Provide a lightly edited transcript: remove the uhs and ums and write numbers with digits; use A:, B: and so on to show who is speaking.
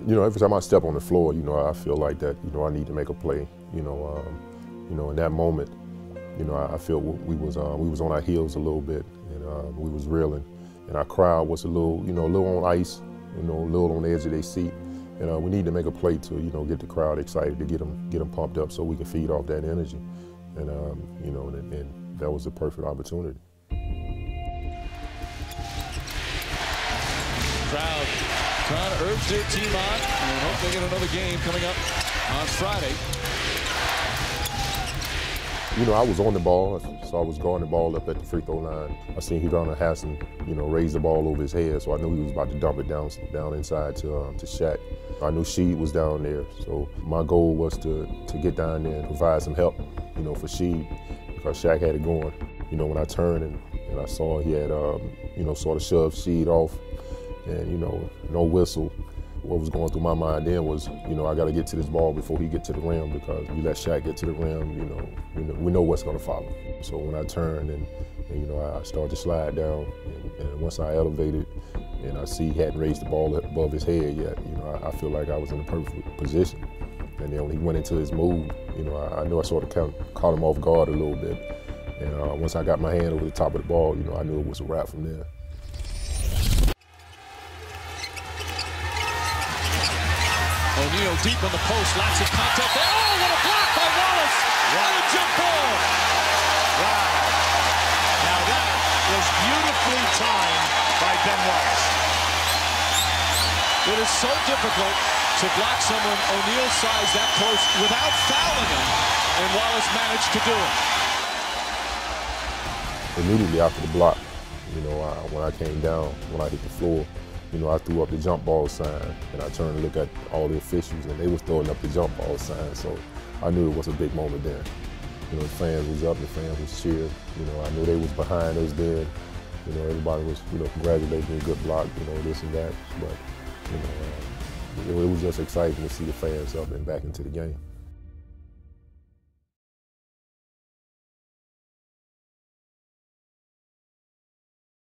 A: You know, every time I step on the floor, you know, I feel like that, you know, I need to make a play. You know, in that moment, you know, I feel we was on our heels a little bit, and we was reeling, and our crowd was a little, you know, a little on ice, you know, a little on the edge of their seat. And we need to make a play to, you know, get the crowd excited, to get them pumped up, so we can feed off that energy. And you know, and that was a perfect opportunity.
B: Crowd trying to urge their team on and hope they get another game coming up on Friday.
A: You know, I was on the ball, so I was guarding the ball up at the free throw line. I seen Hidana Hassan, you know, raise the ball over his head, so I knew he was about to dump it down inside to Shaq. I knew Sheed was down there, so my goal was to get down there and provide some help, you know, for Sheed, because Shaq had it going. You know, when I turned and I saw he had, you know, sort of shoved Sheed off, and, you know, no whistle. What was going through my mind then was, you know, I got to get to this ball before he get to the rim, because you let Shaq get to the rim, you know, we know what's going to follow. So when I turned and you know, I started to slide down, and once I elevated and I see he hadn't raised the ball above his head yet, you know, I feel like I was in a perfect position. And then when he went into his move, you know, I knew I sort of caught him off guard a little bit. And once I got my hand over the top of the ball, you know, I knew it was a wrap from there.
B: O'Neal deep in the post, lots of contact there. Oh, what a block by Wallace! Wow. And a jump ball!
C: Wow. Now that was beautifully timed by Ben Wallace.
B: It is so difficult to block someone O'Neal's size that close without fouling him, and Wallace managed to do it.
A: Immediately after the block, you know, when I came down, when I hit the floor, you know, I threw up the jump ball sign, and I turned to look at all the officials, and they was throwing up the jump ball sign. So I knew it was a big moment then. You know, the fans was up, the fans was cheering. You know, I knew they was behind us then. You know, everybody was, you know, congratulating me, good block, you know, this and that. But, you know, it was just exciting to see the fans up and back into the game.